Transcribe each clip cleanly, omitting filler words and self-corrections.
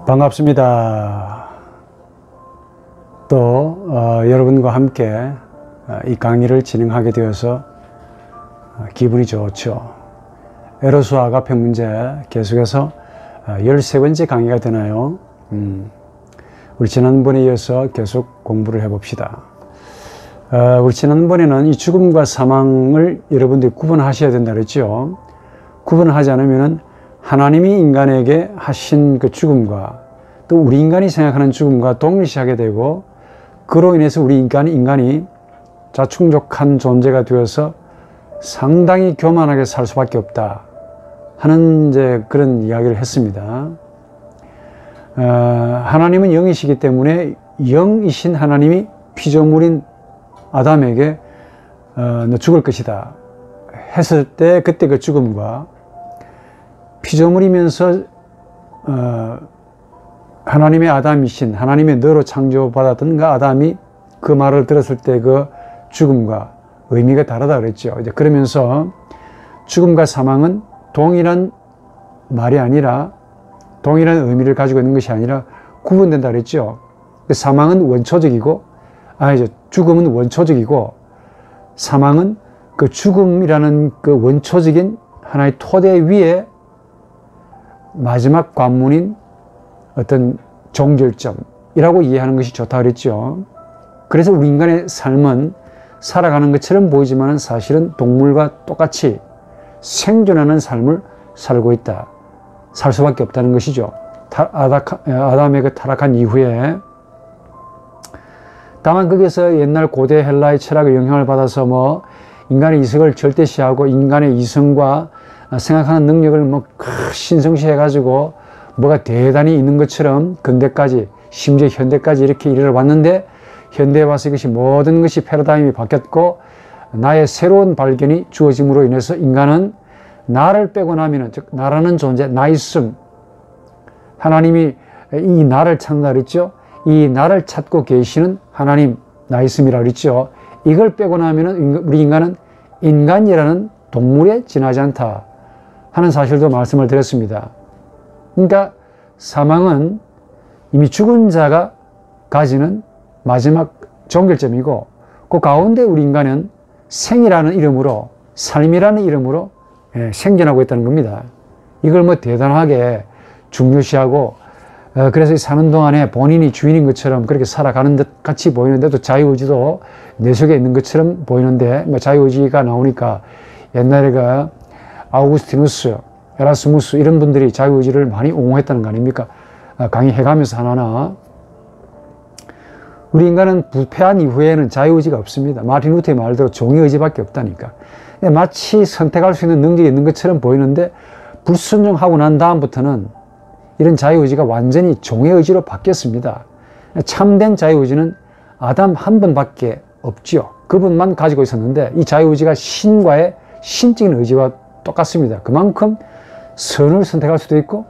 반갑습니다. 또 여러분과 함께 이 강의를 진행하게 되어서 기분이 좋죠. 에로스와 아가페 문제 계속해서 13번째 강의가 되나요? 우리 지난번에 이어서 계속 공부를 해봅시다. 우리 지난번에는 이 죽음과 사망을 여러분들이 구분하셔야 된다 그랬죠. 구분을 하지 않으면 하나님이 인간에게 하신 그 죽음과 또 우리 인간이 생각하는 죽음과 동일시하게 되고, 그로 인해서 우리 인간이 자충족한 존재가 되어서 상당히 교만하게 살 수밖에 없다 하는 그런 이야기를 했습니다. 하나님은 영이시기 때문에 영이신 하나님이 피조물인 아담에게 너 죽을 것이다 했을 때, 그때 그 죽음과 피조물이면서 하나님의 아담이신 하나님의 너로 창조받았던 그 아담이 그 말을 들었을 때 그 죽음과 의미가 다르다 그랬죠. 이제 그러면서 죽음과 사망은 동일한 말이 아니라, 동일한 의미를 가지고 있는 것이 아니라 구분된다 그랬죠. 사망은 원초적이고, 죽음은 원초적이고, 사망은 그 죽음이라는 그 원초적인 하나의 토대 위에 마지막 관문인 어떤 종결점이라고 이해하는 것이 좋다 그랬죠. 그래서 우리 인간의 삶은 살아가는 것처럼 보이지만 사실은 동물과 똑같이 생존하는 삶을 살고 있다, 살 수밖에 없다는 것이죠. 아담의 그 타락한 이후에. 다만 거기서 옛날 고대 헬라의 철학의 영향을 받아서 인간의 이성을 절대시하고 인간의 이성과 생각하는 능력을 신성시해 가지고 뭐가 대단히 있는 것처럼 근대까지, 심지어 현대까지 이렇게 이르러 왔는데, 현대에 와서 이것이 모든 것이 패러다임이 바뀌었고 나의 새로운 발견이 주어짐으로 인해서 인간은 나를 빼고 나면은, 즉 나라는 존재, 나 있음, 하나님이 이 나를 찾는다 그랬죠. 이 나를 찾고 계시는 하나님, 나 있음이라 그랬죠. 이걸 빼고 나면은 우리 인간은 인간이라는 동물에 지나지 않다 하는 사실도 말씀을 드렸습니다. 그러니까 사망은 이미 죽은 자가 가지는 마지막 종결점이고, 그 가운데 우리 인간은 생이라는 이름으로, 삶이라는 이름으로 생존하고 있다는 겁니다. 이걸 대단하게 중요시하고, 그래서 사는 동안에 본인이 주인인 것처럼 그렇게 살아가는 듯 같이 보이는데도 자유의지도 내 속에 있는 것처럼 보이는데, 자유의지가 나오니까 옛날에 아우구스티누스, 에라스무스 이런 분들이 자유의지를 많이 옹호했다는 거 아닙니까? 강의해가면서 하나하나. 우리 인간은 부패한 이후에는 자유의지가 없습니다. 마틴 루터의 말대로 종의의지밖에 없다니까. 마치 선택할 수 있는 능력이 있는 것처럼 보이는데, 불순종하고 난 다음부터는 이런 자유의지가 완전히 종의의지로 바뀌었습니다. 참된 자유의지는 아담 한 분밖에 없지요. 그분만 가지고 있었는데, 이 자유의지가 신과의 신적인 의지와 똑같습니다. 그만큼 선을 선택할 수도 있고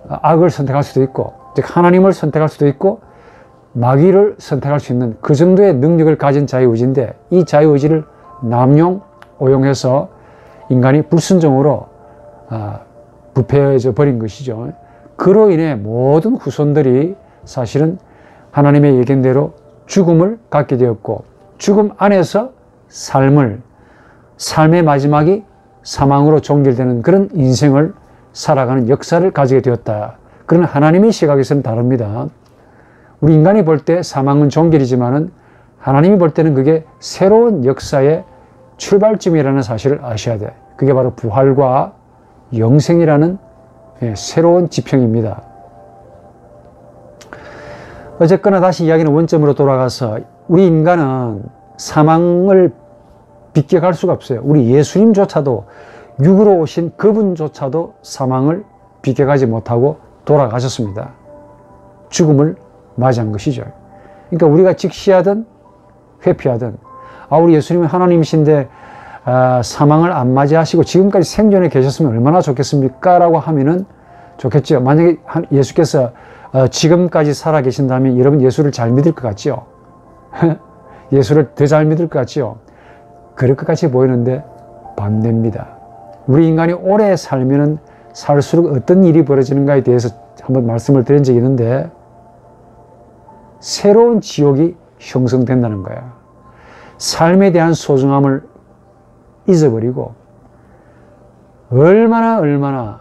악을 선택할 수도 있고, 즉 하나님을 선택할 수도 있고 마귀를 선택할 수 있는 그 정도의 능력을 가진 자유의지인데, 이 자유의지를 남용 오용해서 인간이 불순종으로 부패해져 버린 것이죠. 그로 인해 모든 후손들이 사실은 하나님의 예견대로 죽음을 갖게 되었고, 죽음 안에서 삶의 마지막이 사망으로 종결되는 그런 인생을 살아가는 역사를 가지게 되었다. 그러나 하나님의 시각에서는 다릅니다. 우리 인간이 볼 때 사망은 종결이지만은 하나님이 볼 때는 그게 새로운 역사의 출발점이라는 사실을 아셔야 돼. 그게 바로 부활과 영생이라는 새로운 지평입니다. 어쨌거나 다시 이야기는 원점으로 돌아가서, 우리 인간은 사망을 비껴갈 수가 없어요. 우리 예수님조차도, 육으로 오신 그분조차도 사망을 비껴가지 못하고 돌아가셨습니다. 죽음을 맞이한 것이죠. 그러니까 우리가 직시하든 회피하든, 우리 예수님은 하나님이신데 사망을 안 맞이하시고 지금까지 생존해 계셨으면 얼마나 좋겠습니까? 라고 하면은 좋겠죠. 만약에 예수께서 지금까지 살아 계신다면 여러분 예수를 잘 믿을 것 같지요? 예수를 더 잘 믿을 것 같지요? 그럴 것 같이 보이는데 반대입니다. 우리 인간이 오래 살면은 살수록 어떤 일이 벌어지는가에 대해서 한번 말씀을 드린 적이 있는데 새로운 지옥이 형성된다는 거야. 삶에 대한 소중함을 잊어버리고 얼마나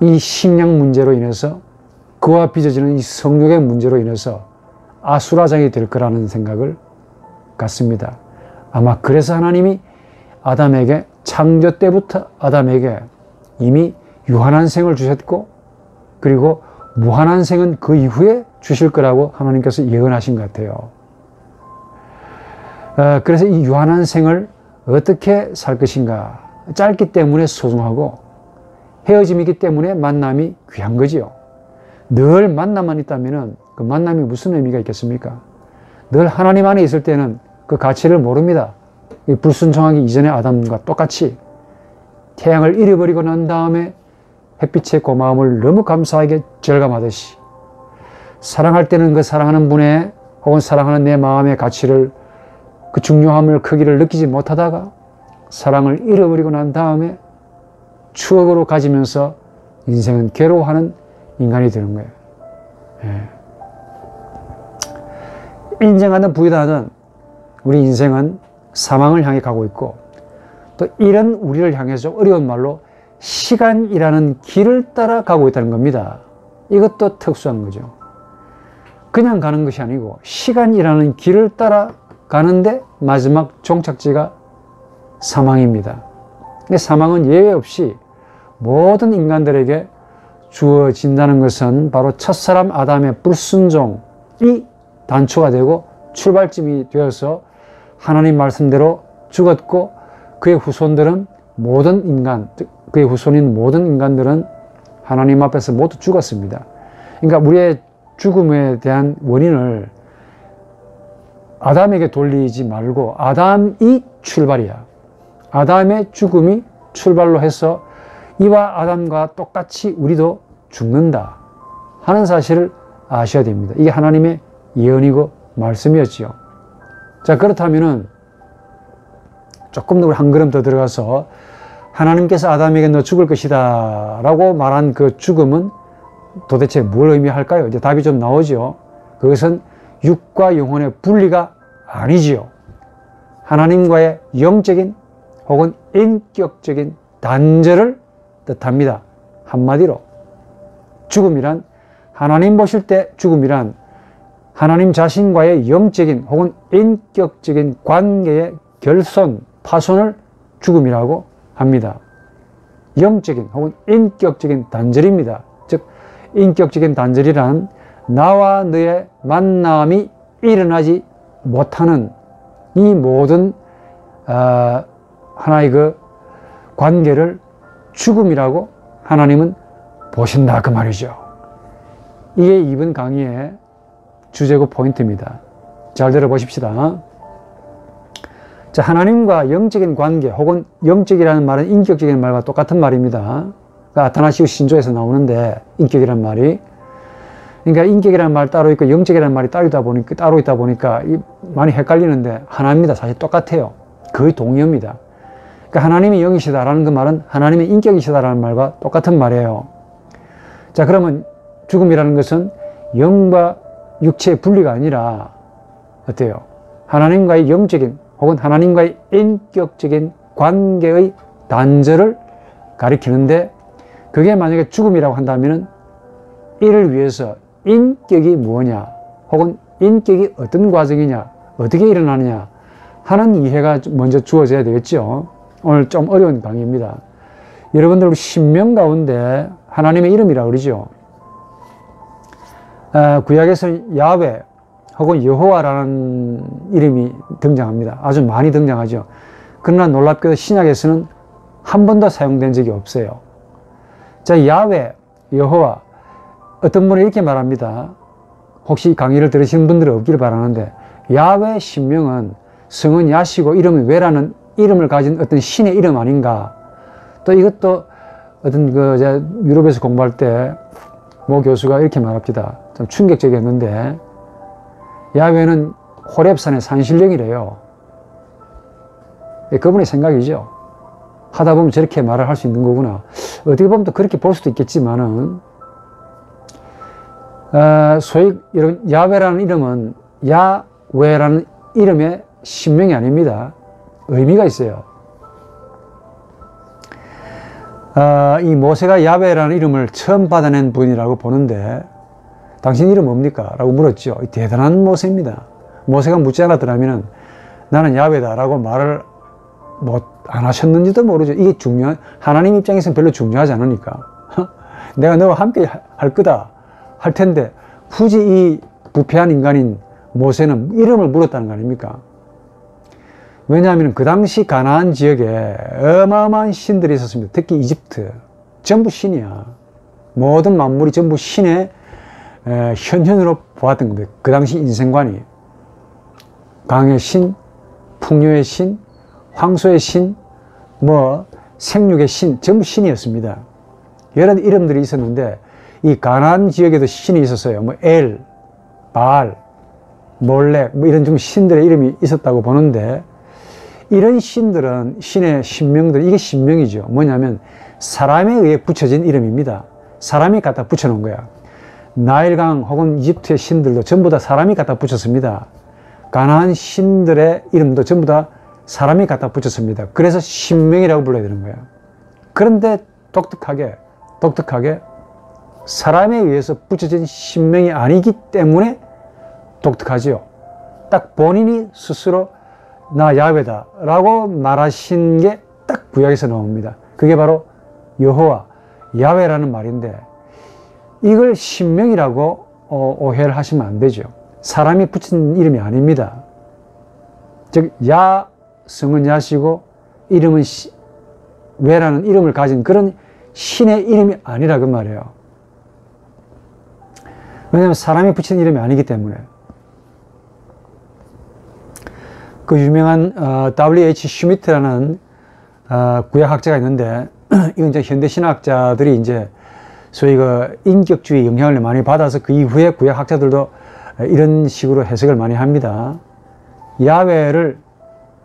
이 식량 문제로 인해서 그와 빚어지는 이 성욕의 문제로 인해서 아수라장이 될 거라는 생각을 갖습니다. 아마 그래서 하나님이 아담에게 창조 때부터 아담에게 이미 유한한 생을 주셨고 그리고 무한한 생은 그 이후에 주실 거라고 하나님께서 예언하신 것 같아요. 그래서 이 유한한 생을 어떻게 살 것인가. 짧기 때문에 소중하고 헤어짐이기 때문에 만남이 귀한 거지요. 늘 만남만 있다면 그 만남이 무슨 의미가 있겠습니까? 늘 하나님 안에 있을 때는 그 가치를 모릅니다. 불순종하기 이전의 아담과 똑같이 태양을 잃어버리고 난 다음에 햇빛의 고마움을 너무 감사하게 절감하듯이 사랑할 때는 그 사랑하는 분의 혹은 사랑하는 내 마음의 가치를 그 중요함을 크기를 느끼지 못하다가 사랑을 잃어버리고 난 다음에 추억으로 가지면서 인생은 괴로워하는 인간이 되는 거예요. 인정하든 부인하든 우리 인생은 사망을 향해 가고 있고 또 이런 우리를 향해서 어려운 말로 시간이라는 길을 따라 가고 있다는 겁니다. 이것도 특수한 거죠. 그냥 가는 것이 아니고 시간이라는 길을 따라 가는데 마지막 종착지가 사망입니다. 근데 사망은 예외 없이 모든 인간들에게 주어진다는 것은 바로 첫사람 아담의 불순종이 단초가 되고 출발점이 되어서 하나님 말씀대로 죽었고 그의 후손들은 모든 인간, 그의 후손인 모든 인간들은 하나님 앞에서 모두 죽었습니다. 그러니까 우리의 죽음에 대한 원인을 아담에게 돌리지 말고 아담이 출발이야. 아담의 죽음이 출발로 해서 이와 아담과 똑같이 우리도 죽는다 하는 사실을 아셔야 됩니다. 이게 하나님의 예언이고 말씀이었지요. 자, 그렇다면은 조금 더 한 걸음 더 들어가서 하나님께서 아담에게 너 죽을 것이다 라고 말한 그 죽음은 도대체 뭘 의미할까요? 이제 답이 좀 나오죠. 그것은 육과 영혼의 분리가 아니지요. 하나님과의 영적인 혹은 인격적인 단절을 뜻합니다. 한마디로 죽음이란 하나님 보실 때 죽음이란 하나님 자신과의 영적인 혹은 인격적인 관계의 결손, 파손을 죽음이라고 합니다. 영적인 혹은 인격적인 단절입니다. 즉 인격적인 단절이란 나와 너의 만남이 일어나지 못하는 이 모든 하나의 그 관계를 죽음이라고 하나님은 보신다 그 말이죠. 이게 이번 강의의 주제고 포인트입니다. 잘 들어보십시다. 자, 하나님과 영적인 관계 혹은 영적이라는 말은 인격적인 말과 똑같은 말입니다. 그러니까 아타나시우스 신조에서 나오는데 인격이라는 말이 그러니까 인격이라는 말 따로 있고 영적이라는 말이 따로 있다 보니까 많이 헷갈리는데 하나입니다. 사실 똑같아요. 거의 동의어입니다. 그러니까 하나님이 영이시다라는 그 말은 하나님의 인격이시다라는 말과 똑같은 말이에요. 자, 그러면 죽음이라는 것은 영과 육체의 분리가 아니라 어때요? 하나님과의 영적인 혹은 하나님과의 인격적인 관계의 단절을 가리키는데 그게 만약에 죽음이라고 한다면 이를 위해서 인격이 뭐냐 혹은 인격이 어떤 과정이냐 어떻게 일어나느냐 하는 이해가 먼저 주어져야 되겠죠. 오늘 좀 어려운 강의입니다. 여러분들 신명 가운데 하나님의 이름이라고 그러죠. 구약에서 야훼 혹은 여호와라는 이름이 등장합니다. 아주 많이 등장하죠. 그러나 놀랍게도 신약에서는 한 번도 사용된 적이 없어요. 자, 야훼, 여호와 어떤 분은 이렇게 말합니다. 혹시 강의를 들으시는 분들은 없기를 바라는데 야훼 신명은 성은 야시고 이름은 웨라는 이름을 가진 어떤 신의 이름 아닌가. 또 이것도 어떤 제가 유럽에서 공부할 때 모 교수가 이렇게 말합니다. 좀 충격적이었는데 야훼는 호렙산의 산신령이래요. 그분의 생각이죠. 하다 보면 저렇게 말을 할 수 있는 거구나. 어떻게 보면 또 그렇게 볼 수도 있겠지만은, 소위 이런 야훼라는 이름은 야훼라는 이름의 신명이 아닙니다. 의미가 있어요. 이 모세가 야훼라는 이름을 처음 받아낸 분이라고 보는데, 당신 이름 뭡니까? 라고 물었죠. 대단한 모세입니다. 모세가 묻지 않았더라면 나는 야훼다 라고 말을 안 하셨는지도 모르죠. 이게 하나님 입장에서는 별로 중요하지 않으니까. 내가 너와 함께 할 거다 할 텐데, 굳이 이 부패한 인간인 모세는 이름을 물었다는 거 아닙니까? 왜냐하면 그 당시 가나안 지역에 어마어마한 신들이 있었습니다. 특히 이집트. 전부 신이야. 모든 만물이 전부 신의 현현으로 보았던 겁니다. 그 당시 인생관이. 강의 신, 풍요의 신, 황소의 신, 생육의 신, 전부 신이었습니다. 여러 이름들이 있었는데, 이 가나안 지역에도 신이 있었어요. 엘, 바알, 몰렉, 이런 좀 신들의 이름이 있었다고 보는데, 이런 신들은, 신의 신명들, 이게 신명이죠. 뭐냐면, 사람에 의해 붙여진 이름입니다. 사람이 갖다 붙여놓은 거야. 나일강 혹은 이집트의 신들도 전부 다 사람이 갖다 붙였습니다. 가나안 신들의 이름도 전부 다 사람이 갖다 붙였습니다. 그래서 신명이라고 불러야 되는 거예요. 그런데 독특하게 사람에 의해서 붙여진 신명이 아니기 때문에 독특하지요. 딱 본인이 스스로 나 야훼다 라고 말하신 게 딱 구약에서 나옵니다. 그게 바로 여호와, 야훼라는 말인데, 이걸 신명이라고 오해를 하시면 안 되죠. 사람이 붙인 이름이 아닙니다. 즉 야성은 야시고 이름은 훼라는 이름을 가진 그런 신의 이름이 아니라 그 말이에요. 왜냐하면 사람이 붙인 이름이 아니기 때문에. 그 유명한 W.H. 슈미트라는 구약학자가 있는데, 이건 이제 현대 신학자들이 이제 소위 그 인격주의 영향을 많이 받아서 그 이후에 구약학자들도 이런 식으로 해석을 많이 합니다. 야훼를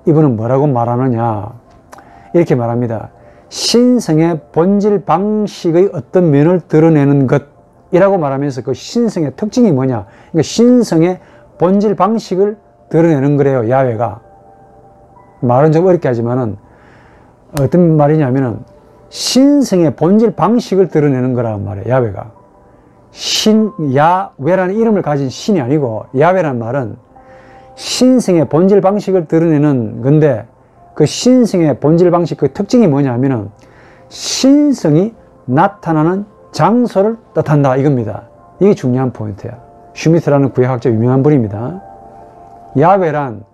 이분은 뭐라고 말하느냐, 이렇게 말합니다. 신성의 본질 방식의 어떤 면을 드러내는 것이라고 말하면서 그 신성의 특징이 뭐냐, 그러니까 신성의 본질 방식을 드러내는 거래요, 야훼가. 말은 좀 어렵게 하지만은 어떤 말이냐면은 신성의 본질 방식을 드러내는 거란 말이에요, 야훼가. 야훼라는 이름을 가진 신이 아니고, 야훼라는 말은 신성의 본질 방식을 드러내는 건데, 그 신성의 본질 방식, 그 특징이 뭐냐면은 신성이 나타나는 장소를 뜻한다, 이겁니다. 이게 중요한 포인트야. 슈미트라는 구약학자 유명한 분입니다. 야훼란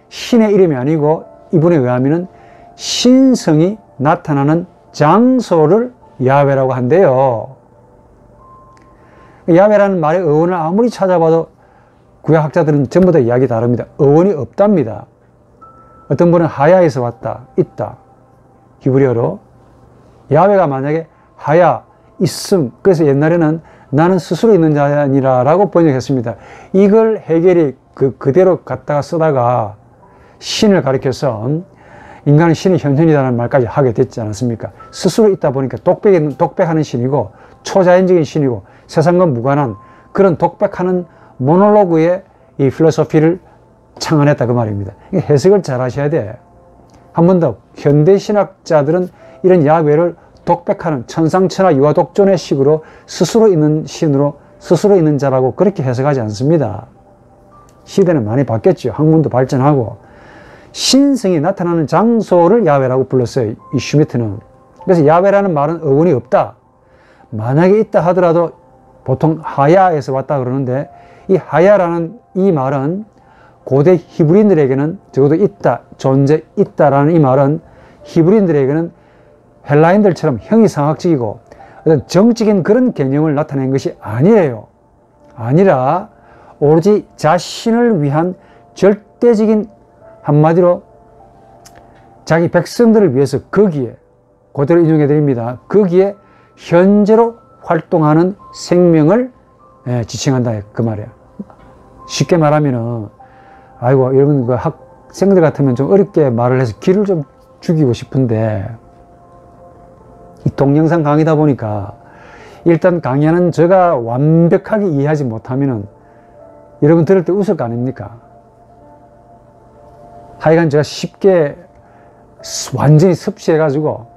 신의 이름이 아니고, 이분에 의하면은 신성이 나타나는 장소를 야훼라고 한대요. 야훼라는 말의 어원을 아무리 찾아봐도 구약학자들은 전부 다 이야기 다릅니다. 어원이 없답니다. 어떤 분은 하야에서 왔다, 있다. 히브리어로. 야훼가 만약에 하야, 있음. 그래서 옛날에는 나는 스스로 있는 자가 아니라 라고 번역했습니다. 이걸 해결이 그대로 갖다가 쓰다가 신을 가리켜서 인간은 신의 현현이라는 말까지 하게 됐지 않았습니까? 스스로 있다 보니까 독백하는 신이고, 초자연적인 신이고, 세상과 무관한 그런 독백하는 모놀로그의 이 필로소피를 창안했다, 그 말입니다. 해석을 잘 하셔야 돼. 한 번 더, 현대 신학자들은 이런 야훼를 독백하는 천상천하 유아독존의 식으로 스스로 있는 신으로, 스스로 있는 자라고 그렇게 해석하지 않습니다. 시대는 많이 바뀌었죠. 학문도 발전하고. 신성이 나타나는 장소를 야훼라고 불렀어요, 이 슈미트는. 그래서 야훼라는 말은 어원이 없다. 만약에 있다 하더라도 보통 하야에서 왔다 그러는데, 이 하야라는 이 말은 고대 히브리인들에게는 적어도 있다, 존재 있다라는 이 말은 히브리인들에게는 헬라인들처럼 형이상학적이고 어떤 정적인 그런 개념을 나타낸 것이 아니래요. 아니라 오로지 자신을 위한 절대적인, 한마디로 자기 백성들을 위해서 거기에, 그대로 인용해 드립니다, 거기에 현재로 활동하는 생명을 지칭한다, 그 말이에요. 쉽게 말하면은, 아이고, 여러분, 그 학생들 같으면 좀 어렵게 말을 해서 기를 좀 죽이고 싶은데, 이 동영상 강의다 보니까 일단 강의하는 제가 완벽하게 이해하지 못하면은 여러분 들을 때 웃을 거 아닙니까? 하여간 제가 쉽게 완전히 섭취해가지고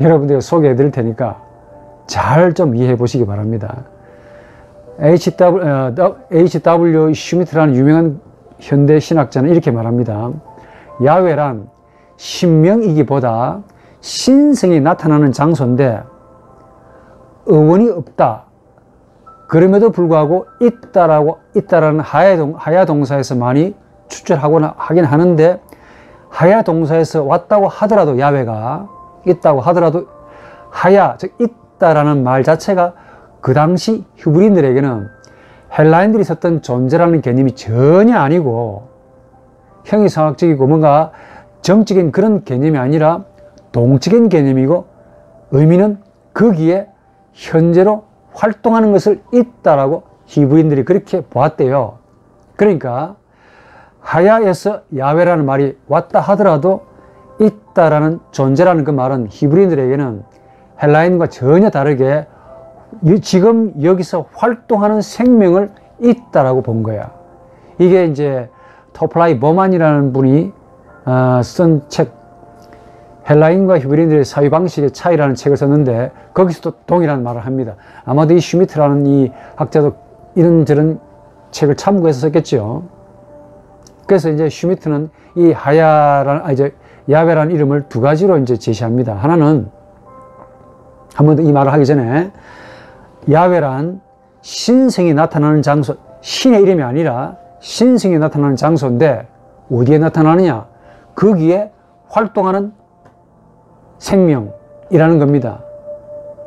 여러분들 소개해 드릴 테니까 잘 좀 이해해 보시기 바랍니다. H.W. 슈미트라는 유명한 현대 신학자는 이렇게 말합니다. 야훼란 신명이기보다 신성이 나타나는 장소인데 어원이 없다. 그럼에도 불구하고 있다라는 하야 동사에서 많이 하긴 하는데, 하야 동사에서 왔다고 하더라도 야훼가 있다고 하더라도 하야, 즉 있다라는 말 자체가 그 당시 히브리인들에게는 헬라인들이 썼던 존재라는 개념이 전혀 아니고 형이상학적이고 뭔가 정적인 그런 개념이 아니라 동적인 개념이고, 의미는 거기에 현재로 활동하는 것을 있다라고 히브리인들이 그렇게 보았대요. 그러니까 하야에서 야훼라는 말이 왔다 하더라도 있다라는 존재라는 그 말은 히브리인들에게는 헬라인과 전혀 다르게 지금 여기서 활동하는 생명을 있다라고 본 거야. 이게 이제 토플라이 버만이라는 분이 쓴 책, 헬라인과 히브리인들의 사유 방식의 차이라는 책을 썼는데 거기서도 동일한 말을 합니다. 아마도 이 슈미트라는 이 학자도 이런저런 책을 참고해서 썼겠죠. 그래서 이제 슈미트는 이 야훼라는 이름을 두 가지로 이제 제시합니다. 하나는, 한 번 더 이 말을 하기 전에, 야훼란 신성이 나타나는 장소, 신의 이름이 아니라 신성이 나타나는 장소인데 어디에 나타나느냐? 거기에 활동하는 생명이라는 겁니다.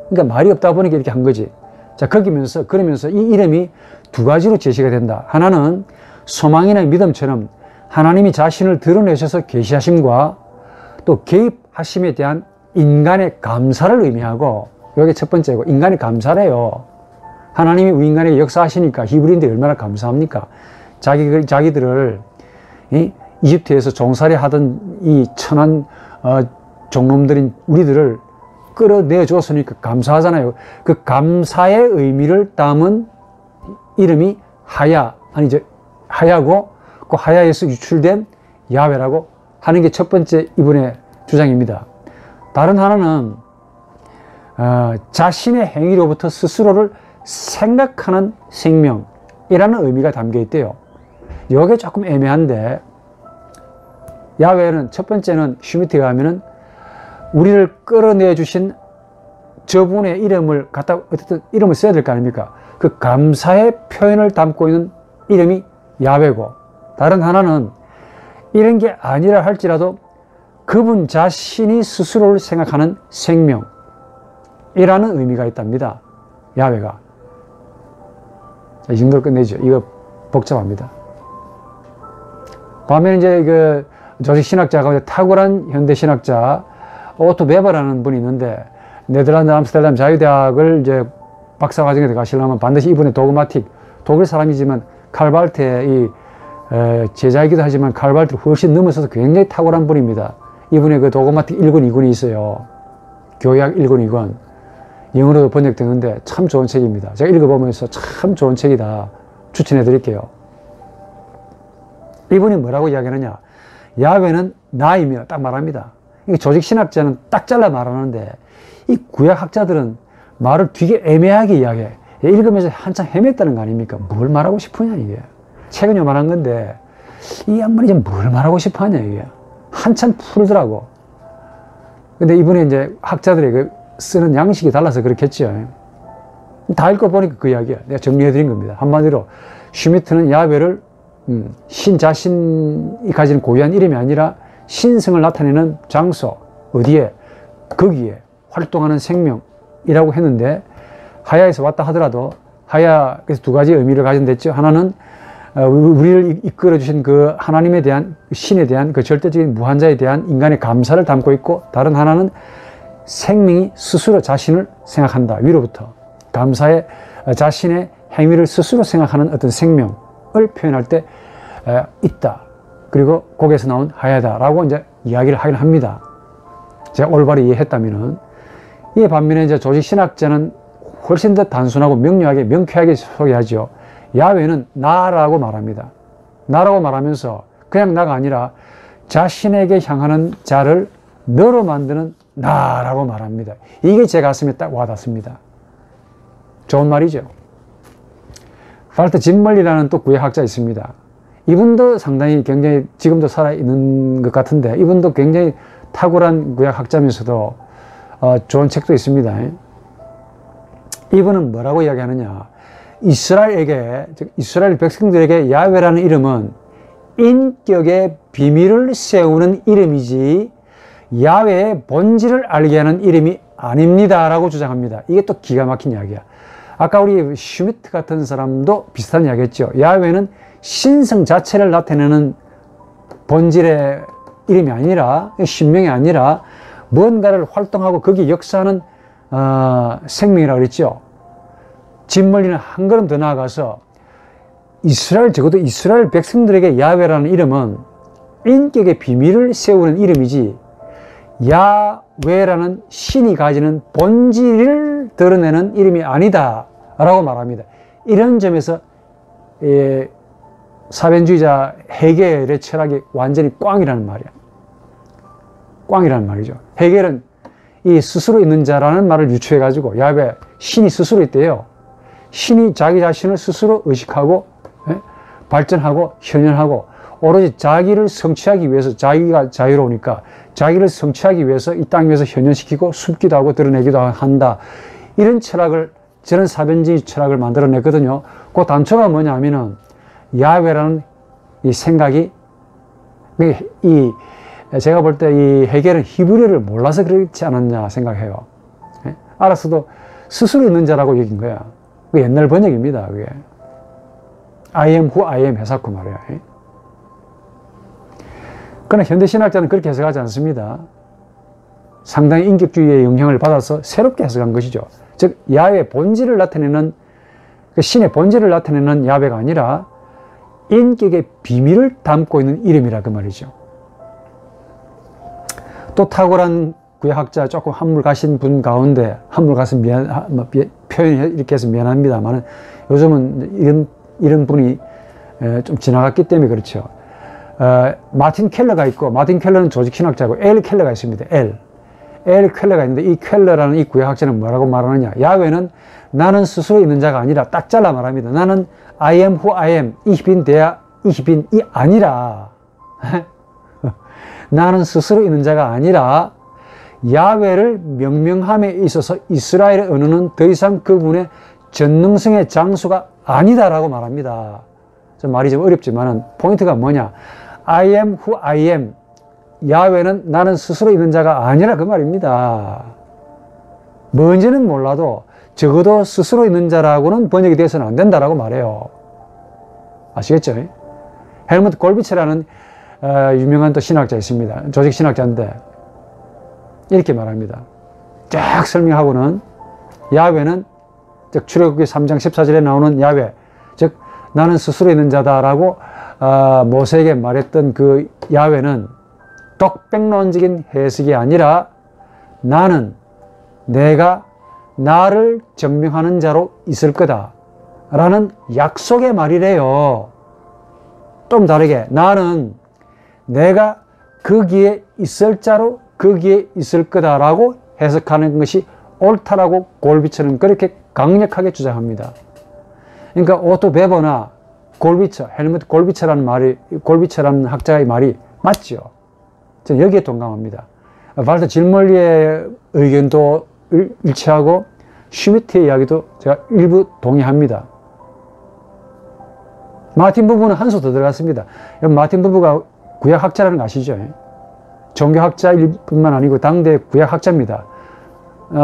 그러니까 말이 없다 보니까 이렇게 한 거지. 자, 그러면서 이 이름이 두 가지로 제시가 된다. 하나는 소망이나 믿음처럼 하나님이 자신을 드러내셔서 계시하심과 또 개입하심에 대한 인간의 감사를 의미하고, 이게 첫 번째고, 인간의 감사래요. 하나님이 우리 인간에게 역사하시니까 히브리인들이 얼마나 감사합니까? 자기들을 이집트에서 종살이 하던 이 천한 종놈들인 우리들을 끌어내 줬으니까 감사하잖아요. 그 감사의 의미를 담은 이름이 하야고, 그 하야에서 유출된 야훼라고 하는 게 첫 번째 이분의 주장입니다. 다른 하나는 자신의 행위로부터 스스로를 생각하는 생명이라는 의미가 담겨 있대요. 이게 조금 애매한데, 야훼는 첫 번째는 슈미트가 하면은 우리를 끌어내 주신 저분의 이름을 어쨌든 이름을 써야 될 거 아닙니까? 그 감사의 표현을 담고 있는 이름이 야훼고, 다른 하나는 이런 게 아니라 할지라도 그분 자신이 스스로를 생각하는 생명이라는 의미가 있답니다. 야훼가. 이 정도로 끝내죠. 이거 복잡합니다. 반면에 이제 그 조직 신학자가 탁월한 현대 신학자 오토 베버라는 분이 있는데, 네덜란드 암스테르담 자유대학을 이제 박사과정에 들어가시려면 반드시 이분의 도그마틱, 독일 사람이지만 칼발트의 이 제자이기도 하지만 칼발트를 훨씬 넘어서서 굉장히 탁월한 분입니다. 이분의 그 도그마틱 1권, 2권이 있어요. 교약 1권, 2권. 영어로도 번역되는데 참 좋은 책입니다. 제가 읽어보면서 참 좋은 책이다 추천해 드릴게요. 이분이 뭐라고 이야기하느냐? 야훼는 나이며 딱 말합니다. 조직신학자는 딱 잘라 말하는데, 이 구약학자들은 말을 되게 애매하게 이야기해. 읽으면서 한참 헤맸다는 거 아닙니까? 뭘 말하고 싶으냐 이게. 책은 요만한 건데 이 양반이 이제 뭘 말하고 싶어 하냐 이게. 한참 풀더라고. 근데 이분이 이제 학자들의 쓰는 양식이 달라서 그렇겠죠. 다 읽어보니까 그 이야기야. 내가 정리해드린 겁니다. 한마디로 슈미트는 야훼를 신 자신이 가지는 고유한 이름이 아니라 신성을 나타내는 장소, 어디에, 거기에 활동하는 생명이라고 했는데, 하야에서 왔다 하더라도 하야에서 두 가지 의미를 가진댔죠. 하나는 우리를 이끌어 주신 그 하나님에 대한, 신에 대한 그 절대적인 무한자에 대한 인간의 감사를 담고 있고, 다른 하나는 생명이 스스로 자신을 생각한다. 위로부터 감사의 자신의 행위를 스스로 생각하는 어떤 생명을 표현할 때 있다. 그리고 거기에서 나온 하야다라고 이제 이야기를 하긴 합니다. 제가 올바로 이해했다면은. 이 반면에 이제 조직신학자는 훨씬 더 단순하고 명료하게, 명쾌하게 소개하죠. 야훼는 나라고 말합니다. 나라고 말하면서 그냥 나가 아니라 자신에게 향하는 자를 너로 만드는 나라고 말합니다. 이게 제 가슴에 딱 와닿습니다. 좋은 말이죠. 발터 짐멀리라는 또 구약학자 있습니다. 이분도 상당히 굉장히 지금도 살아있는 것 같은데 이분도 굉장히 탁월한 구약학자면서도 좋은 책도 있습니다. 이분은 뭐라고 이야기하느냐. 이스라엘에게, 즉 이스라엘 백성들에게 야훼라는 이름은 인격의 비밀을 세우는 이름이지 야훼의 본질을 알게 하는 이름이 아닙니다 라고 주장합니다. 이게 또 기가 막힌 이야기야. 아까 우리 슈미트 같은 사람도 비슷한 이야기 했죠. 야훼는 신성 자체를 나타내는 본질의 이름이 아니라, 신명이 아니라 뭔가를 활동하고 거기에 역사하는 생명이라고 그랬죠. 짐멀리는 한 걸음 더 나아가서 적어도 이스라엘 백성들에게 야훼라는 이름은 인격의 비밀을 세우는 이름이지 야훼라는 신이 가지는 본질을 드러내는 이름이 아니다 라고 말합니다. 이런 점에서 사변주의자 헤겔의 철학이 완전히 꽝이라는 말이야. 꽝이라는 말이죠. 헤겔은 이 스스로 있는 자라는 말을 유추해 가지고 야훼, 신이 스스로 있대요. 신이 자기 자신을 스스로 의식하고 발전하고 현현하고 오로지 자기를 성취하기 위해서, 자기가 자유로우니까 자기를 성취하기 위해서 이 땅 위에서 현현시키고 숨기도 하고 드러내기도 한다. 이런 철학을, 저는 사변주의 철학을 만들어냈거든요. 그 단초가 뭐냐면은 야훼라는 이 생각이, 제가 볼 때 이 헤겔은 히브리어를 몰라서 그렇지 않았냐 생각해요. 알았어도 스스로 있는 자라고 여긴 거야. 그 옛날 번역입니다. 그게 I am who I am 해석고 말이야. 그러나 현대신학자는 그렇게 해석하지 않습니다. 상당히 인격주의의 영향을 받아서 새롭게 해석한 것이죠. 즉 야훼의 본질을 나타내는, 신의 본질을 나타내는 야훼가 아니라 인격의 비밀을 담고 있는 이름이라 그 말이죠. 또 탁월한 구약학자, 조금 한물 가신 분 가운데, 한물 가서 표현이 이렇게 해서 미안합니다만 요즘은 이런 분이 좀 지나갔기 때문에 그렇죠. 마틴 켈러가 있고, 마틴 켈러는 조직신학자고 엘 켈러가 있습니다. 엘 켈러가 있는데 이 켈러라는 이 구약학자는 뭐라고 말하느냐. 야훼는 나는 스스로 있는 자가 아니라, 딱 잘라 말합니다. 나는 I am who I am, ich bin der ich bin 이 아니라 나는 스스로 있는 자가 아니라 야훼를 명명함에 있어서 이스라엘의 언어는 더 이상 그분의 전능성의 장소가 아니다라고 말합니다. 좀 말이 좀 어렵지만 포인트가 뭐냐. I am who I am. 야훼는 나는 스스로 있는 자가 아니라 그 말입니다. 뭔지는 몰라도 적어도 스스로 있는 자라고는 번역이 돼서는 안 된다라고 말해요. 아시겠죠? 헬무트 골비체라는 유명한 또 신학자 있습니다. 조직신학자인데 이렇게 말합니다. 쫙 설명하고는 야훼는, 즉 출애굽기 3장 14절에 나오는 야훼, 즉 나는 스스로 있는 자다라고 모세에게 말했던 그 야훼는 독백론적인 해석이 아니라 나는 내가 나를 증명하는 자로 있을 거다 라는 약속의 말이래요. 좀 다르게 나는 내가 거기에 있을 자로 거기에 있을 거다라고 해석하는 것이 옳다라고 골비처는 그렇게 강력하게 주장합니다. 그러니까 오토 베버나 골비처, 헬무트 골비처라는 학자의 말이 맞죠. 저는 여기에 동감합니다. 발터 질멀리의 의견도 일치하고 슈미트의 이야기도 제가 일부 동의합니다. 마틴 부부는 한 수 더 들어갔습니다. 마틴 부부가 구약학자라는 거 아시죠? 종교학자일 뿐만 아니고 당대 구약학자입니다.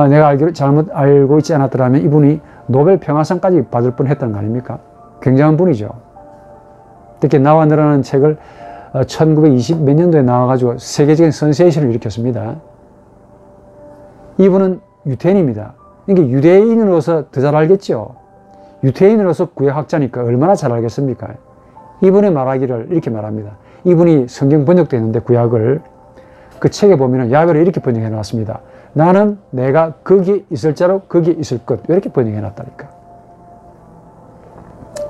내가 잘못 알고 있지 않았더라면 이분이 노벨 평화상까지 받을 뻔했다는 거 아닙니까? 굉장한 분이죠. 특히 나와 너라는 책을 1920 몇 년도에 나와가지고 세계적인 센세이션을 일으켰습니다. 이분은 유태인입니다. 그러니까 유대인으로서 더 잘 알겠죠. 유태인으로서 구약학자니까 얼마나 잘 알겠습니까? 이분의 말하기를 이렇게 말합니다. 이분이 성경 번역되어 있는데 구약을 그 책에 보면 야훼를 이렇게 번역해 놨습니다. 나는 내가 거기에 있을 자로 거기에 있을 것. 이렇게 번역해 놨다니까.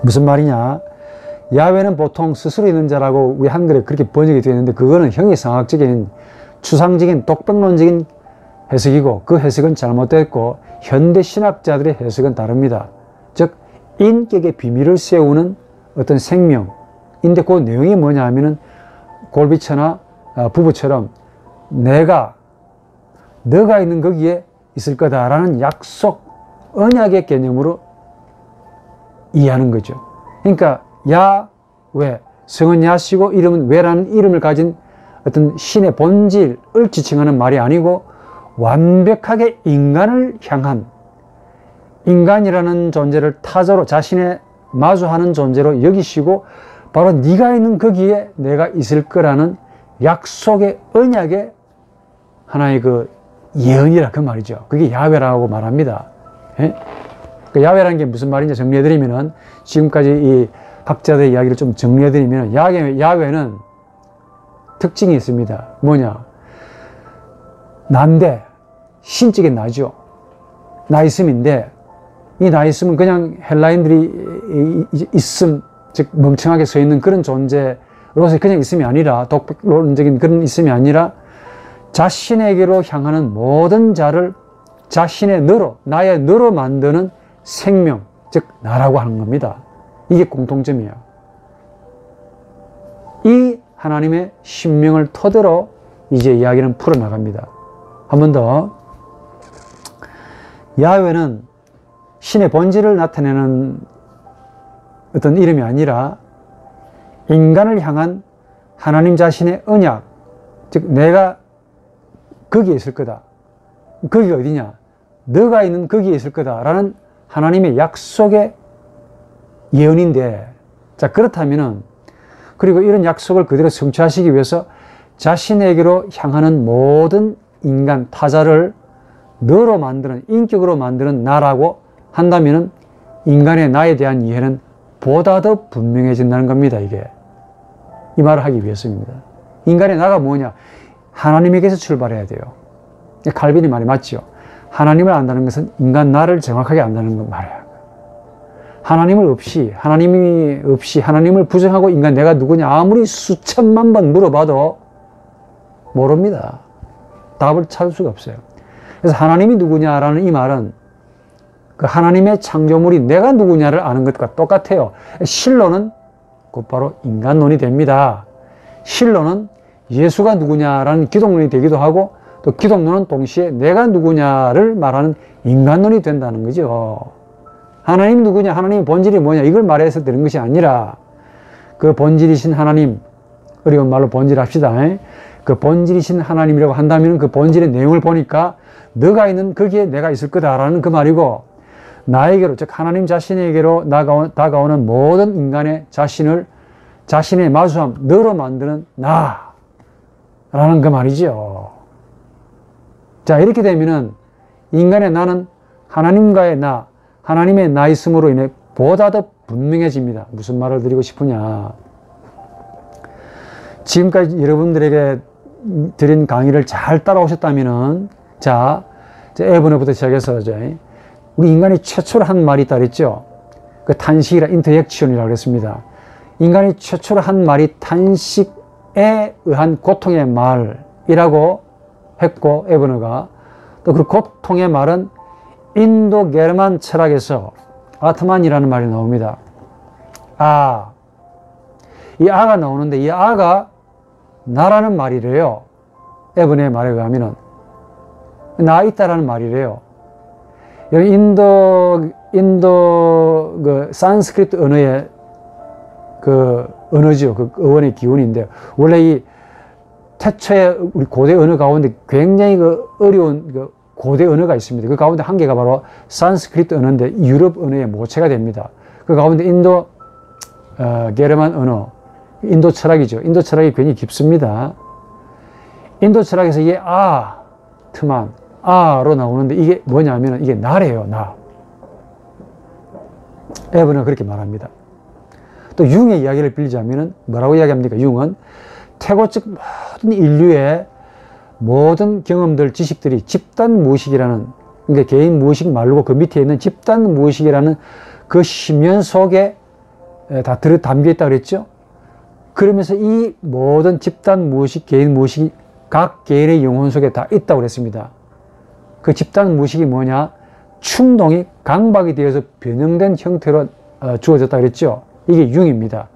무슨 말이냐? 야훼는 보통 스스로 있는 자라고 우리 한글에 그렇게 번역이 되어 있는데 그거는 형이상학적인 추상적인 독백론적인 해석이고 그 해석은 잘못됐고 현대 신학자들의 해석은 다릅니다. 즉 인격의 비밀을 세우는 어떤 생명인데 그 내용이 뭐냐 하면은 골비처나 부부처럼 너가 있는 거기에 있을 거다라는 약속, 언약의 개념으로 이해하는 거죠. 그러니까 야훼, 성은 야시고 이름은 훼라는 이름을 가진 어떤 신의 본질을 지칭하는 말이 아니고 완벽하게 인간을 향한, 인간이라는 존재를 타자로 자신의 마주하는 존재로 여기시고 바로 네가 있는 거기에 내가 있을 거라는 약속의 언약의 하나의 그 예언이라 그 말이죠. 그게 야훼라고 말합니다. 예? 그 야훼라는 게 무슨 말인지 정리해드리면은, 지금까지 이 학자들의 이야기를 좀 정리해드리면, 야훼는 특징이 있습니다. 뭐냐? 난데, 신적인 나죠. 나 있음인데, 이 나 있음은 그냥 헬라인들이 있음, 즉 멍청하게 서 있는 그런 존재로서 그냥 있음이 아니라, 독백론적인 그런 있음이 아니라 자신에게로 향하는 모든 자를 자신의 너로, 나의 너로 만드는 생명, 즉 나라고 하는 겁니다. 이게 공통점이에요. 이 하나님의 신명을 토대로 이제 이야기는 풀어나갑니다. 한 번 더. 야훼는 신의 본질을 나타내는 어떤 이름이 아니라 인간을 향한 하나님 자신의 언약, 즉 내가 거기에 있을 거다. 거기가 어디냐? 너가 있는 거기에 있을 거다 라는 하나님의 약속의 예언인데, 자 그렇다면은, 그리고 이런 약속을 그대로 성취하시기 위해서 자신에게로 향하는 모든 인간, 타자를 너로 만드는, 인격으로 만드는 나라고 한다면은 인간의 나에 대한 이해는 보다 더 분명해진다는 겁니다. 이게 이 말을 하기 위해서입니다. 인간의 나가 뭐냐? 하나님에게서 출발해야 돼요. 칼빈이 말이 맞죠. 하나님을 안다는 것은 인간 나를 정확하게 안다는 것 말이야. 하나님을 없이, 하나님을 부정하고 인간 내가 누구냐 아무리 수천만 번 물어봐도 모릅니다. 답을 찾을 수가 없어요. 그래서 하나님이 누구냐라는 이 말은 그 하나님의 창조물이 내가 누구냐를 아는 것과 똑같아요. 실로는 곧바로 인간론이 됩니다. 실로는 예수가 누구냐라는 기독론이 되기도 하고, 또 기독론은 동시에 내가 누구냐를 말하는 인간론이 된다는 거죠. 하나님 누구냐, 하나님의 본질이 뭐냐, 이걸 말해서 되는 것이 아니라 그 본질이신 하나님, 어려운 말로 본질 합시다. 그 본질이신 하나님이라고 한다면 그 본질의 내용을 보니까 너가 있는 거기에 내가 있을 거다라는 그 말이고, 나에게로, 즉 하나님 자신에게로 다가오는 모든 인간의 자신의 마주함, 너로 만드는 나라는 그 말이죠. 자, 이렇게 되면은 인간의 나는 하나님과의 나, 하나님의 나 있음으로 인해 보다 더 분명해집니다. 무슨 말을 드리고 싶으냐? 지금까지 여러분들에게 드린 강의를 잘 따라오셨다면은, 자, 에버너부터 시작해서 우리 인간이 최초로 한 말이 있다 그랬죠. 그 탄식이라 인터액션이라고 그랬습니다. 인간이 최초로 한 말이 탄식에 의한 고통의 말이라고 했고, 에버너가 또 그 고통의 말은 인도 게르만 철학에서 아트만이라는 말이 나옵니다. 이 아가 나오는데 이 아가 나라는 말이래요. 에버너의 말에 의하면은 나 있다라는 말이래요. 여기 인도 그 산스크리트 언어의 그 언어죠. 그 어원의 기운인데, 원래 이 태초의 우리 고대 언어 가운데 굉장히 그 어려운 그 고대 언어가 있습니다. 그 가운데 한 개가 바로 산스크리트 언어인데 유럽 언어의 모체가 됩니다. 그 가운데 게르만 언어, 인도 철학이죠. 인도 철학이 굉장히 깊습니다. 인도 철학에서 이게 로 나오는데 이게 뭐냐면 이게 나래요, 나. 에버는 그렇게 말합니다. 또 융의 이야기를 빌리자면 뭐라고 이야기합니까? 융은 태고적 모든 인류의 모든 경험들, 지식들이 집단 무의식이라는, 그러니까 개인 무의식 말고 그 밑에 있는 집단 무의식이라는 그 심연 속에 다 담겨 있다고 그랬죠. 그러면서 이 모든 집단 무의식, 개인 무의식이 각 개인의 영혼 속에 다 있다고 그랬습니다. 그 집단 무의식이 뭐냐? 충동이 강박이 되어서 변형된 형태로 주어졌다고 그랬죠. 이게 융입니다.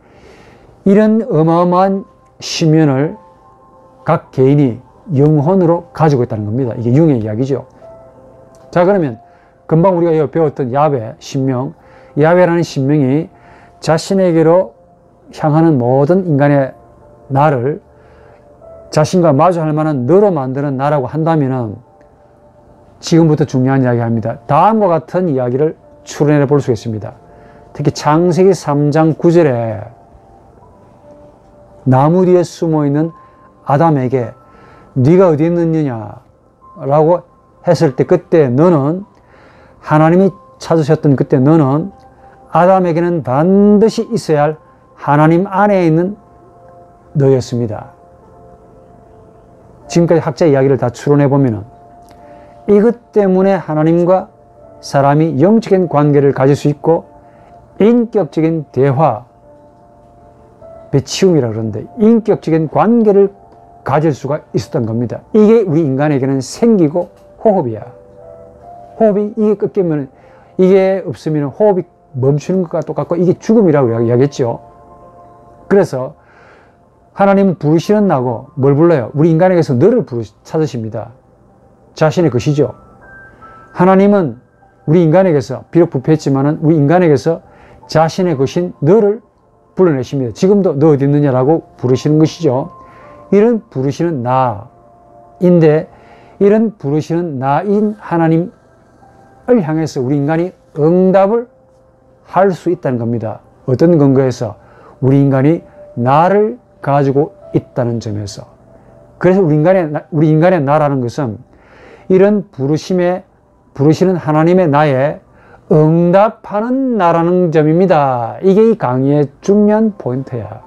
이런 어마어마한 심연을 각 개인이 영혼으로 가지고 있다는 겁니다. 이게 융의 이야기죠. 자, 그러면 금방 우리가 배웠던 야훼, 신명, 야훼라는 신명이 자신에게로 향하는 모든 인간의 나를 자신과 마주할 만한 너로 만드는 나라고 한다면 지금부터 중요한 이야기 합니다. 다음과 같은 이야기를 추론해 볼 수 있습니다. 특히 창세기 3장 9절에 나무 뒤에 숨어있는 아담에게 네가 어디 있느냐 라고 했을 때, 그때 너는, 하나님이 찾으셨던 그때 너는 아담에게는 반드시 있어야 할 하나님 안에 있는 너였습니다. 지금까지 학자 이야기를 다 추론해 보면은 이것 때문에 하나님과 사람이 영적인 관계를 가질 수 있고 인격적인 대화, 배치움이라고 그러는데 인격적인 관계를 가질 수가 있었던 겁니다. 이게 우리 인간에게는 생기고 호흡이야. 호흡이 이게 끊기면, 이게 없으면 호흡이 멈추는 것과 똑같고 이게 죽음이라고 이야기했죠. 그래서 하나님은 부르시는 나고 뭘 불러요? 우리 인간에게서 너를 찾으십니다. 자신의 것이죠. 하나님은 우리 인간에게서, 비록 부패했지만은 우리 인간에게서 자신의 것인 너를 불러내십니다. 지금도 너 어디 있느냐라고 부르시는 것이죠. 이런 부르시는 나인데, 이런 부르시는 나인 하나님을 향해서 우리 인간이 응답을 할 수 있다는 겁니다. 어떤 근거에서? 우리 인간이 나를 가지고 있다는 점에서. 그래서 우리 인간의 나라는 것은 이런 부르시는 하나님의 나에 응답하는 나라는 점입니다. 이게 이 강의의 중요한 포인트야.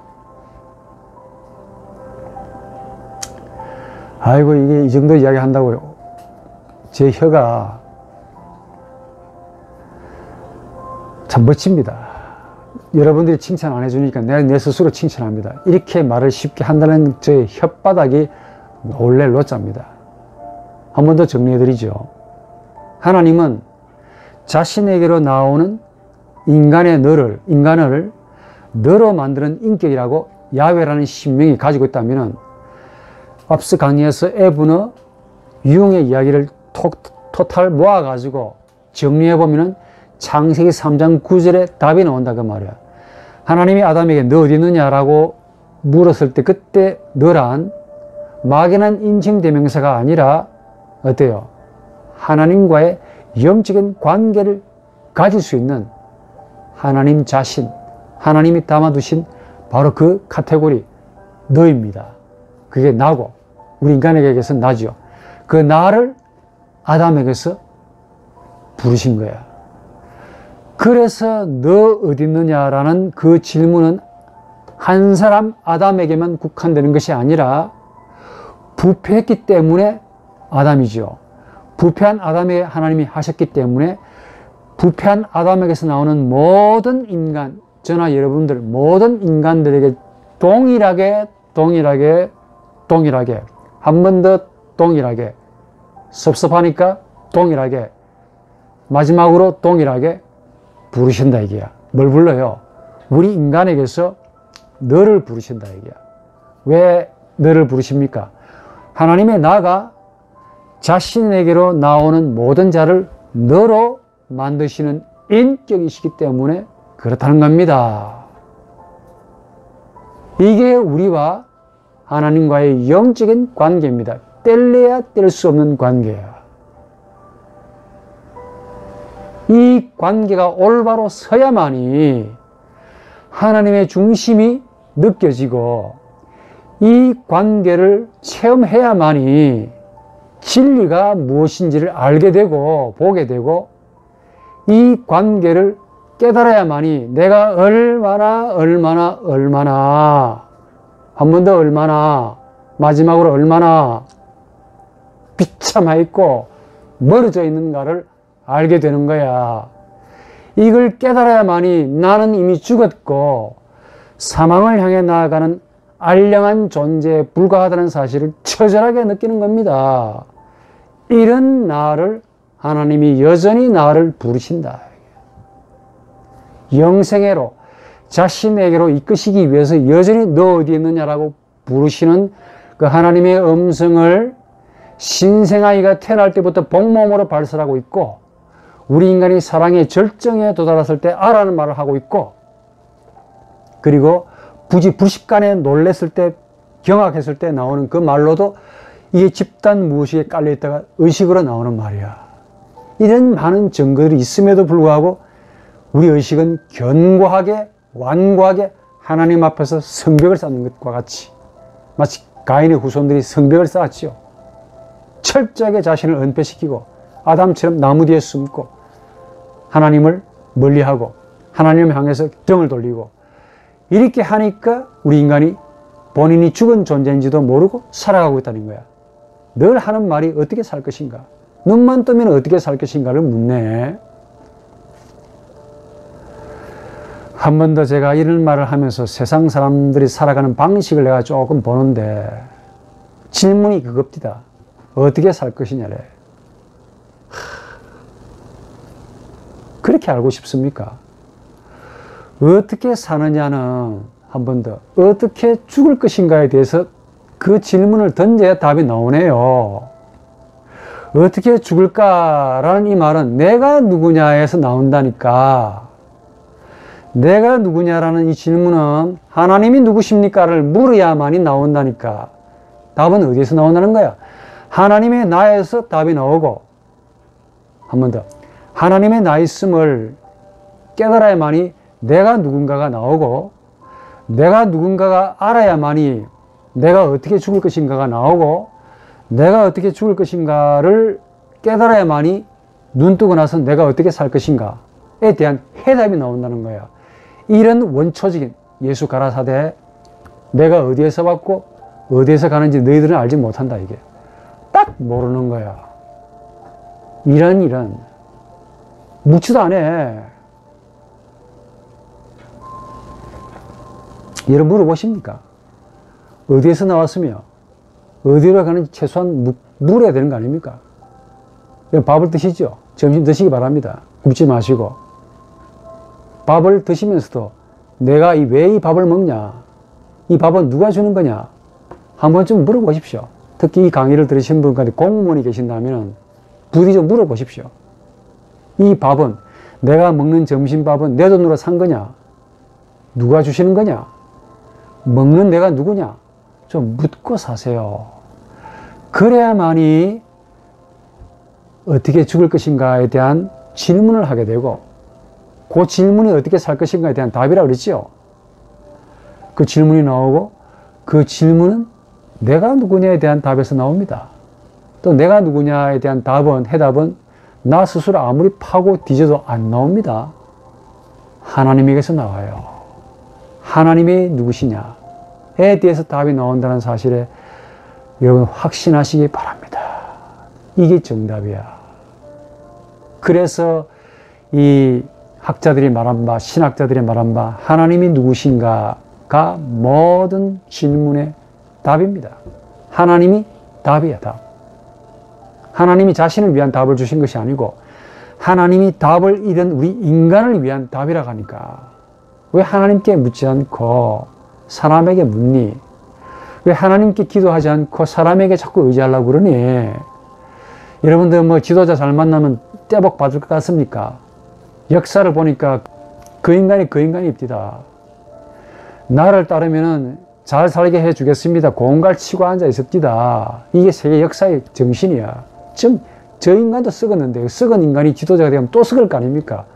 아이고, 이게 이 정도 이야기 한다고요. 제 혀가 참 멋집니다. 여러분들이 칭찬 안 해주니까 내가 내 스스로 칭찬합니다. 이렇게 말을 쉽게 한다는 저의 혓바닥이 놀랄 노자입니다. 한 번 더 정리해드리죠. 하나님은 자신에게로 나오는 인간을 너로 만드는 인격이라고 야훼라는 신명이 가지고 있다면, 앞서 강의에서 에브너 융의 이야기를 토탈 모아가지고 정리해보면 창세기 3장 9절에 답이 나온다 그 말이야. 하나님이 아담에게 너 어디 있느냐라고 물었을 때 그때 너란 막연한 인칭대명사가 아니라 어때요? 하나님과의 영적인 관계를 가질 수 있는 하나님 자신, 하나님이 담아두신 바로 그 카테고리 너입니다. 그게 나고 우리 인간에게서 나죠. 그 나를 아담에게서 부르신 거야. 그래서 너 어디 있느냐라는 그 질문은 한 사람 아담에게만 국한되는 것이 아니라 부패했기 때문에 아담이죠. 부패한 아담에게 하나님이 하셨기 때문에 부패한 아담에게서 나오는 모든 인간, 저나 여러분들 모든 인간들에게 동일하게 한 번 더 동일하게, 섭섭하니까 동일하게, 마지막으로 동일하게 부르신다 이게야. 뭘 불러요? 우리 인간에게서 너를 부르신다 이게야. 왜 너를 부르십니까? 하나님의 나가 자신에게로 나오는 모든 자를 너로 만드시는 인격이시기 때문에 그렇다는 겁니다. 이게 우리와 하나님과의 영적인 관계입니다. 뗄래야 뗄 수 없는 관계야. 이 관계가 올바로 서야만이 하나님의 중심이 느껴지고 이 관계를 체험해야만이 진리가 무엇인지를 알게 되고 보게 되고 이 관계를 깨달아야만이 내가 얼마나 한 번 더 얼마나, 마지막으로 얼마나 비참하있고 멀어져 있는가를 알게 되는 거야. 이걸 깨달아야만이 나는 이미 죽었고 사망을 향해 나아가는 알량한 존재에 불과하다는 사실을 처절하게 느끼는 겁니다. 이런 나를 하나님이 여전히 나를 부르신다. 영생애로 자신에게로 이끄시기 위해서 여전히 너 어디 있느냐라고 부르시는 그 하나님의 음성을 신생아이가 태어날 때부터 복몸으로 발설하고 있고, 우리 인간이 사랑의 절정에 도달했을 때 아라는 말을 하고 있고, 그리고 부지불식간에 놀랬을 때, 경악했을 때 나오는 그 말로도 이게 집단 무의식에 깔려있다가 의식으로 나오는 말이야. 이런 많은 증거들이 있음에도 불구하고 우리 의식은 견고하게 완고하게 하나님 앞에서 성벽을 쌓는 것과 같이, 마치 가인의 후손들이 성벽을 쌓았지요. 철저하게 자신을 은폐시키고 아담처럼 나무 뒤에 숨고 하나님을 멀리하고 하나님을 향해서 등을 돌리고, 이렇게 하니까 우리 인간이 본인이 죽은 존재인지도 모르고 살아가고 있다는 거야. 늘 하는 말이 어떻게 살 것인가, 눈만 뜨면 어떻게 살 것인가를 묻네. 한 번 더 제가 이런 말을 하면서 세상 사람들이 살아가는 방식을 내가 조금 보는데 질문이 그겁디다. 어떻게 살 것이냐래. 그렇게 알고 싶습니까? 어떻게 사느냐는 한 번 더 어떻게 죽을 것인가에 대해서 그 질문을 던져야 답이 나오네요. 어떻게 죽을까라는 이 말은 내가 누구냐에서 나온다니까. 내가 누구냐라는 이 질문은 하나님이 누구십니까를 물어야만이 나온다니까. 답은 어디에서 나온다는 거야? 하나님의 나에서 답이 나오고, 한 번 더 하나님의 나 있음을 깨달아야만이 내가 누군가가 나오고, 내가 누군가가 알아야만이 내가 어떻게 죽을 것인가가 나오고, 내가 어떻게 죽을 것인가를 깨달아야만이 눈 뜨고 나서 내가 어떻게 살 것인가에 대한 해답이 나온다는 거야. 이런 원초적인 예수 가라사대, 내가 어디에서 왔고 어디에서 가는지 너희들은 알지 못한다, 이게 딱 모르는 거야. 이런 묻지도 않아. 여러분 물어보십니까? 어디에서 나왔으며 어디로 가는지 최소한 물어야 되는 거 아닙니까? 밥을 드시죠? 점심 드시기 바랍니다. 굶지 마시고. 밥을 드시면서도 내가 왜 이 밥을 먹냐? 이 밥은 누가 주는 거냐? 한 번쯤 물어보십시오. 특히 이 강의를 들으신 분 가운데 공무원이 계신다면 부디 좀 물어보십시오. 이 밥은, 내가 먹는 점심밥은 내 돈으로 산 거냐? 누가 주시는 거냐? 먹는 내가 누구냐? 좀 묻고 사세요. 그래야만이 어떻게 죽을 것인가에 대한 질문을 하게 되고, 그 질문이 어떻게 살 것인가에 대한 답이라고 그랬죠. 그 질문이 나오고, 그 질문은 내가 누구냐에 대한 답에서 나옵니다. 또 내가 누구냐에 대한 해답은 나 스스로 아무리 파고 뒤져도 안 나옵니다. 하나님에게서 나와요. 하나님이 누구시냐에 대해서 답이 나온다는 사실에 여러분 확신하시기 바랍니다. 이게 정답이야. 그래서 이 학자들이 말한 바, 신학자들이 말한 바, 하나님이 누구신가가 모든 질문의 답입니다. 하나님이 답이야, 답. 하나님이 자신을 위한 답을 주신 것이 아니고 하나님이 답을 잃은 우리 인간을 위한 답이라고 하니까. 왜 하나님께 묻지 않고 사람에게 묻니? 왜 하나님께 기도하지 않고 사람에게 자꾸 의지하려고 그러니? 여러분들 뭐 지도자 잘 만나면 떼복 받을 것 같습니까? 역사를 보니까 그 인간이 입디다. 나를 따르면은 잘 살게 해주겠습니다. 공갈 치고 앉아 있읍디다. 이게 세계 역사의 정신이야. 지금 저 인간도 썩었는데 썩은 인간이 지도자가 되면 또 썩을 거 아닙니까?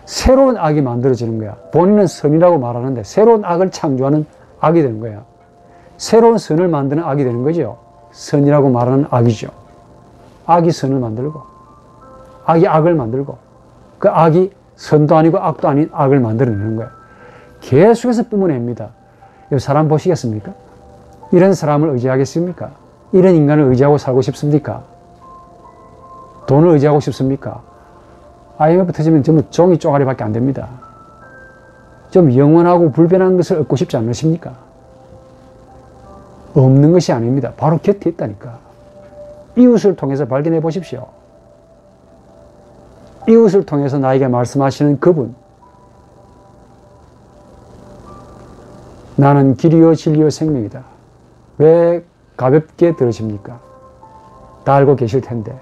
새로운 악이 만들어지는 거야. 본인은 선이라고 말하는데 새로운 악을 창조하는 악이 되는 거야. 새로운 선을 만드는 악이 되는 거죠. 선이라고 말하는 악이죠. 악이 선을 만들고 악이 악을 만들고 그 악이 선도 아니고 악도 아닌 악을 만들어내는 거야. 계속해서 뿜어냅니다. 사람 보시겠습니까? 이런 사람을 의지하겠습니까? 이런 인간을 의지하고 살고 싶습니까? 돈을 의지하고 싶습니까? IMF 터지면 전부 종이 쪼가리밖에 안 됩니다. 좀 영원하고 불변한 것을 얻고 싶지 않으십니까? 없는 것이 아닙니다. 바로 곁에 있다니까. 이웃을 통해서 발견해 보십시오. 이웃을 통해서 나에게 말씀하시는 그분. 나는 길이요 진리요 생명이다. 왜 가볍게 들으십니까? 다 알고 계실 텐데.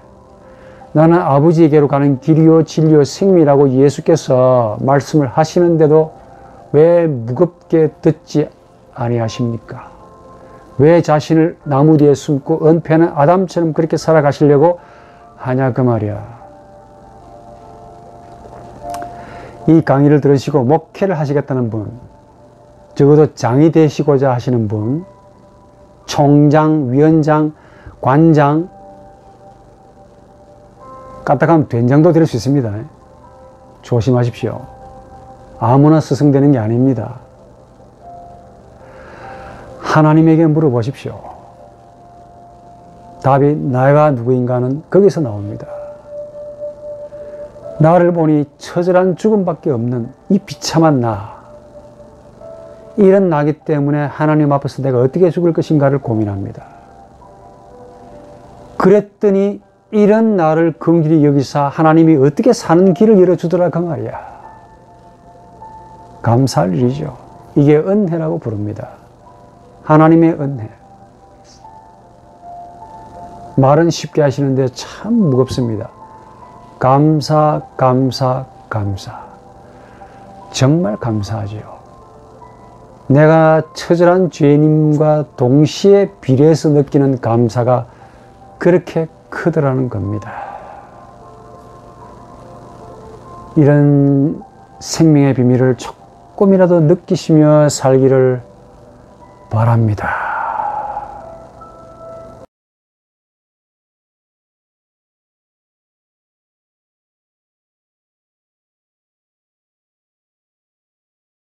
나는 아버지에게로 가는 길이요 진리요 생명이라고 예수께서 말씀을 하시는데도 왜 무겁게 듣지 아니하십니까? 왜 자신을 나무 뒤에 숨고 은폐하는 아담처럼 그렇게 살아가시려고 하냐 그 말이야. 이 강의를 들으시고 목회를 하시겠다는 분, 적어도 장이 되시고자 하시는 분, 총장, 위원장, 관장, 까딱하면 된장도 될 수 있습니다. 조심하십시오. 아무나 스승되는 게 아닙니다. 하나님에게 물어보십시오. 답이 내가 누구인가는 거기서 나옵니다. 나를 보니 처절한 죽음밖에 없는 이 비참한 나. 이런 나기 때문에 하나님 앞에서 내가 어떻게 죽을 것인가를 고민합니다. 그랬더니 이런 나를 긍휼히 여기사 하나님이 어떻게 사는 길을 열어주더라 그 말이야. 감사할 일이죠. 이게 은혜라고 부릅니다. 하나님의 은혜. 말은 쉽게 하시는데 참 무겁습니다. 감사, 감사, 감사. 정말 감사하지요. 내가 처절한 죄인님과 동시에 비례해서 느끼는 감사가 그렇게 크더라는 겁니다. 이런 생명의 비밀을 조금이라도 느끼시며 살기를 바랍니다.